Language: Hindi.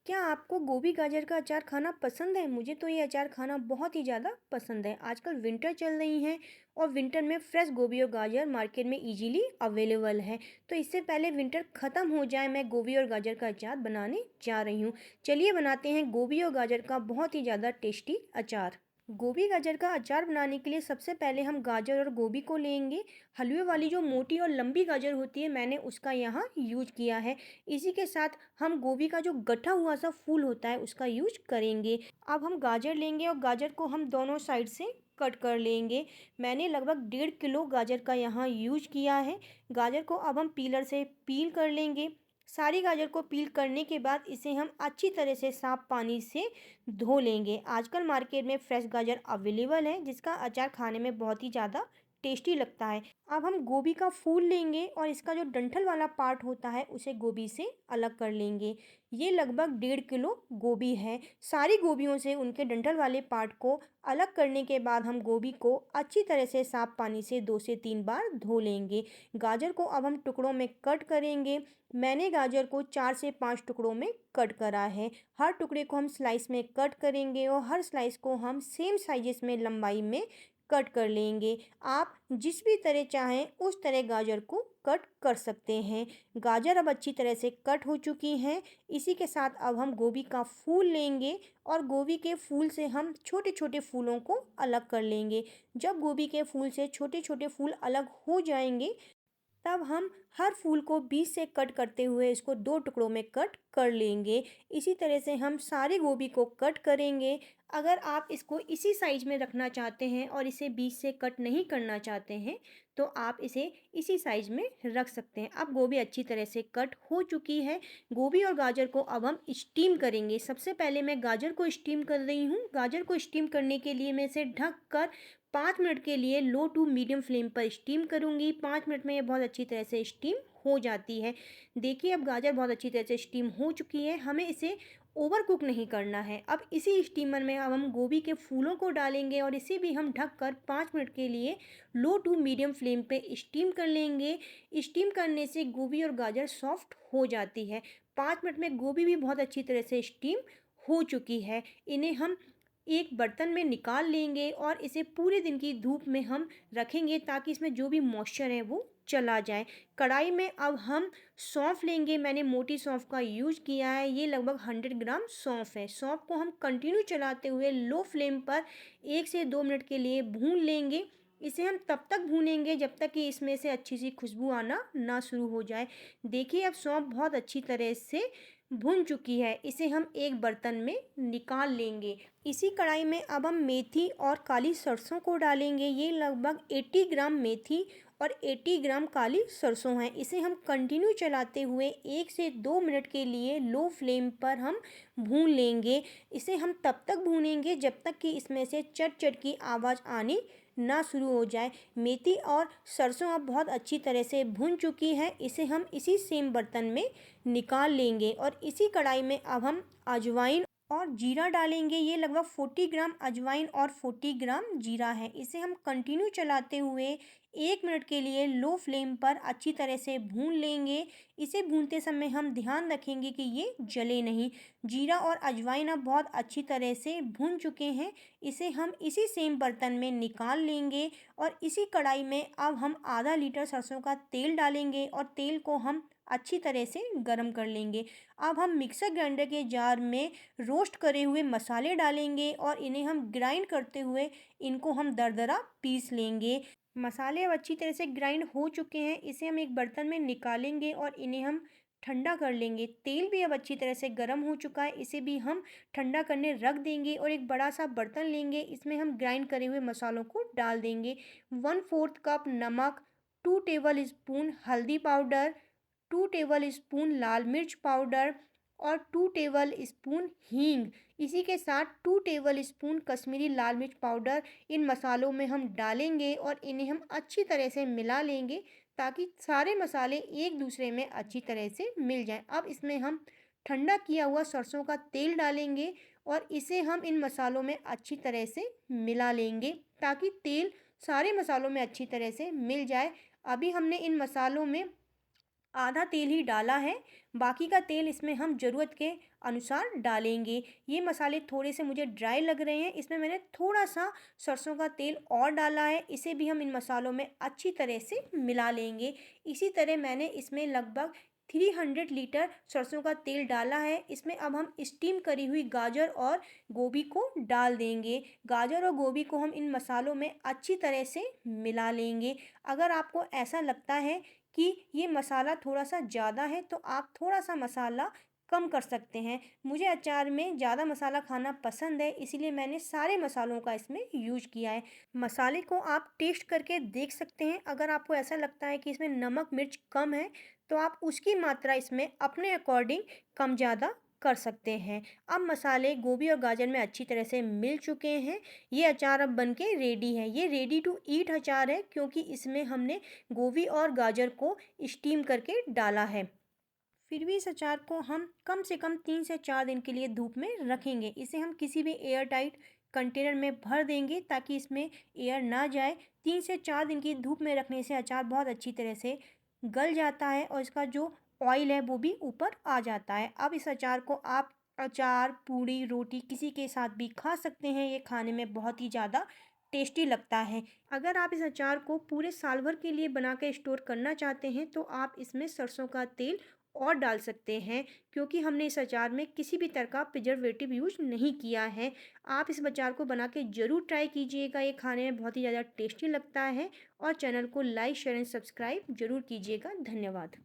क्या आपको गोभी गाजर का अचार खाना पसंद है? मुझे तो ये अचार खाना बहुत ही ज़्यादा पसंद है। आजकल विंटर चल रही है और विंटर में फ्रेश गोभी और गाजर मार्केट में इजीली अवेलेबल है। तो इससे पहले विंटर ख़त्म हो जाए मैं गोभी और गाजर का अचार बनाने जा रही हूँ। चलिए बनाते हैं गोभी और गाजर का बहुत ही ज़्यादा टेस्टी अचार। गोभी गाजर का अचार बनाने के लिए सबसे पहले हम गाजर और गोभी को लेंगे। हलवे वाली जो मोटी और लंबी गाजर होती है मैंने उसका यहाँ यूज किया है। इसी के साथ हम गोभी का जो गठा हुआ सा फूल होता है उसका यूज करेंगे। अब हम गाजर लेंगे और गाजर को हम दोनों साइड से कट कर लेंगे। मैंने लगभग 1.5 किलो गाजर का यहाँ यूज किया है। गाजर को अब हम पीलर से पील कर लेंगे। सारी गाजर को पील करने के बाद इसे हम अच्छी तरह से साफ पानी से धो लेंगे। आजकल मार्केट में फ्रेश गाजर अवेलेबल है जिसका अचार खाने में बहुत ही ज़्यादा टेस्टी लगता है। अब हम गोभी का फूल लेंगे और इसका जो डंठल वाला पार्ट होता है उसे गोभी से अलग कर लेंगे। ये लगभग 1.5 किलो गोभी है। सारी गोभियों से उनके डंठल वाले पार्ट को अलग करने के बाद हम गोभी को अच्छी तरह से साफ पानी से 2 से 3 बार धो लेंगे। गाजर को अब हम टुकड़ों में कट करेंगे। मैंने गाजर को 4 से 5 टुकड़ों में कट करा है। हर टुकड़े को हम स्लाइस में कट करेंगे और हर स्लाइस को हम सेम साइजेस में लंबाई में कट कर लेंगे। आप जिस भी तरह चाहें उस तरह गाजर को कट कर सकते हैं। गाजर अब अच्छी तरह से कट हो चुकी हैं। इसी के साथ अब हम गोभी का फूल लेंगे और गोभी के फूल से हम छोटे छोटे फूलों को अलग कर लेंगे। जब गोभी के फूल से छोटे छोटे फूल अलग हो जाएंगे तब हम हर फूल को बीच से कट करते हुए इसको 2 टुकड़ों में कट कर लेंगे। इसी तरह से हम सारे गोभी को कट करेंगे। अगर आप इसको इसी साइज में रखना चाहते हैं और इसे बीच से कट नहीं करना चाहते हैं तो आप इसे इसी साइज में रख सकते हैं। अब गोभी अच्छी तरह से कट हो चुकी है। गोभी और गाजर को अब हम स्टीम करेंगे। सबसे पहले मैं गाजर को स्टीम कर रही हूँ। गाजर को स्टीम करने के लिए मैं इसे ढक कर 5 मिनट के लिए लो टू मीडियम फ्लेम पर स्टीम करूँगी। 5 मिनट में ये बहुत अच्छी तरह से स्टीम हो जाती है। देखिए अब गाजर बहुत अच्छी तरह से स्टीम हो चुकी है। हमें इसे ओवर कुक नहीं करना है। अब इसी स्टीमर में अब हम गोभी के फूलों को डालेंगे और इसे भी हम ढककर 5 मिनट के लिए लो टू मीडियम फ्लेम पे स्टीम कर लेंगे। स्टीम करने से गोभी और गाजर सॉफ्ट हो जाती है। 5 मिनट में गोभी भी बहुत अच्छी तरह से स्टीम हो चुकी है। इन्हें हम एक बर्तन में निकाल लेंगे और इसे पूरे दिन की धूप में हम रखेंगे ताकि इसमें जो भी मॉइस्चर है वो चला जाए। कढ़ाई में अब हम सौंफ लेंगे। मैंने मोटी सौंफ का यूज किया है। ये लगभग 100 ग्राम सौंफ है। सौंफ को हम कंटिन्यू चलाते हुए लो फ्लेम पर 1 से 2 मिनट के लिए भून लेंगे। इसे हम तब तक भूनेंगे जब तक कि इसमें से अच्छी सी खुशबू आना ना शुरू हो जाए। देखिए अब सौंफ बहुत अच्छी तरह से भुन चुकी है। इसे हम एक बर्तन में निकाल लेंगे। इसी कढ़ाई में अब हम मेथी और काली सरसों को डालेंगे। ये लगभग 80 ग्राम मेथी और 80 ग्राम काली सरसों हैं। इसे हम कंटिन्यू चलाते हुए 1 से 2 मिनट के लिए लो फ्लेम पर हम भून लेंगे। इसे हम तब तक भूनेंगे जब तक कि इसमें से चट चट की आवाज़ आनी ना शुरू हो जाए। मेथी और सरसों अब बहुत अच्छी तरह से भुन चुकी है। इसे हम इसी सेम बर्तन में निकाल लेंगे और इसी कढ़ाई में अब हम अजवाइन और जीरा डालेंगे। ये लगभग 40 ग्राम अजवाइन और 40 ग्राम जीरा है। इसे हम कंटिन्यू चलाते हुए 1 मिनट के लिए लो फ्लेम पर अच्छी तरह से भून लेंगे। इसे भूनते समय हम ध्यान रखेंगे कि ये जले नहीं। जीरा और अजवाइन अब बहुत अच्छी तरह से भून चुके हैं। इसे हम इसी सेम बर्तन में निकाल लेंगे और इसी कढ़ाई में अब हम आधा लीटर सरसों का तेल डालेंगे और तेल को हम अच्छी तरह से गरम कर लेंगे। अब हम मिक्सर ग्राइंडर के जार में रोस्ट करे हुए मसाले डालेंगे और इन्हें हम ग्राइंड करते हुए इनको हम दरदरा पीस लेंगे। मसाले अब अच्छी तरह से ग्राइंड हो चुके हैं। इसे हम एक बर्तन में निकालेंगे और इन्हें हम ठंडा कर लेंगे। तेल भी अब अच्छी तरह से गर्म हो चुका है। इसे भी हम ठंडा करने रख देंगे और एक बड़ा सा बर्तन लेंगे। इसमें हम ग्राइंड करे हुए मसालों को डाल देंगे। 1/4 कप नमक, 2 टेबल स्पून हल्दी पाउडर, 2 टेबल स्पून लाल मिर्च पाउडर और 2 टेबल स्पून हींग। इसी के साथ 2 टेबल स्पून कश्मीरी लाल मिर्च पाउडर इन मसालों में हम डालेंगे और इन्हें हम अच्छी तरह से मिला लेंगे ताकि सारे मसाले एक दूसरे में अच्छी तरह से मिल जाएं। अब इसमें हम ठंडा किया हुआ सरसों का तेल डालेंगे और इसे हम इन मसालों में अच्छी तरह से मिला लेंगे ताकि तेल सारे मसालों में अच्छी तरह से मिल जाए। अभी हमने इन मसालों में आधा तेल ही डाला है। बाकी का तेल इसमें हम ज़रूरत के अनुसार डालेंगे। ये मसाले थोड़े से मुझे ड्राई लग रहे हैं, इसमें मैंने थोड़ा-सा सरसों का तेल और डाला है, इसे भी हम इन मसालों में अच्छी तरह से मिला लेंगे। इसी तरह मैंने इसमें लगभग 300 लीटर सरसों का तेल डाला है। इसमें अब हम स्टीम करी हुई गाजर और गोभी को डाल देंगे। गाजर और गोभी को हम इन मसालों में अच्छी तरह से मिला लेंगे। अगर आपको ऐसा लगता है कि ये मसाला थोड़ा-सा ज़्यादा है, तो आप थोड़ा-सा मसाला कम कर सकते हैं। मुझे अचार में ज़्यादा मसाला खाना पसंद है, इसीलिए मैंने सारे मसालों का इसमें यूज़ किया है। मसाले को आप टेस्ट करके देख सकते हैं। अगर आपको ऐसा लगता है कि इसमें नमक मिर्च कम है, तो आप उसकी मात्रा इसमें अपने अकॉर्डिंग कम ज़्यादा कर सकते हैं। अब मसाले गोभी और गाजर में अच्छी तरह से मिल चुके हैं। ये अचार अब बन के रेडी है। ये रेडी टू ईट अचार है, क्योंकि इसमें हमने गोभी और गाजर को स्टीम करके डाला है। फिर भी इस अचार को हम कम से कम 3 से 4 दिन के लिए धूप में रखेंगे। इसे हम किसी भी एयर टाइट कंटेनर में भर देंगे, ताकि इसमें एयर ना जाए। 3 से 4 दिन की धूप में रखने से अचार बहुत अच्छी तरह से गल जाता है और इसका जो ऑयल है वो भी ऊपर आ जाता है। अब इस अचार को आप अचार, पूड़ी, रोटी किसी के साथ भी खा सकते हैं। ये खाने में बहुत ही ज़्यादा टेस्टी लगता है। अगर आप इस अचार को पूरे साल भर के लिए बना के स्टोर करना चाहते हैं, तो आप इसमें सरसों का तेल और डाल सकते हैं, क्योंकि हमने इस अचार में किसी भी तरह का प्रिजर्वेटिव यूज़ नहीं किया है। आप इस अचार को बना के ज़रूर ट्राई कीजिएगा, ये खाने में बहुत ही ज़्यादा टेस्टी लगता है। और चैनल को लाइक, शेयर एंड सब्सक्राइब ज़रूर कीजिएगा। धन्यवाद।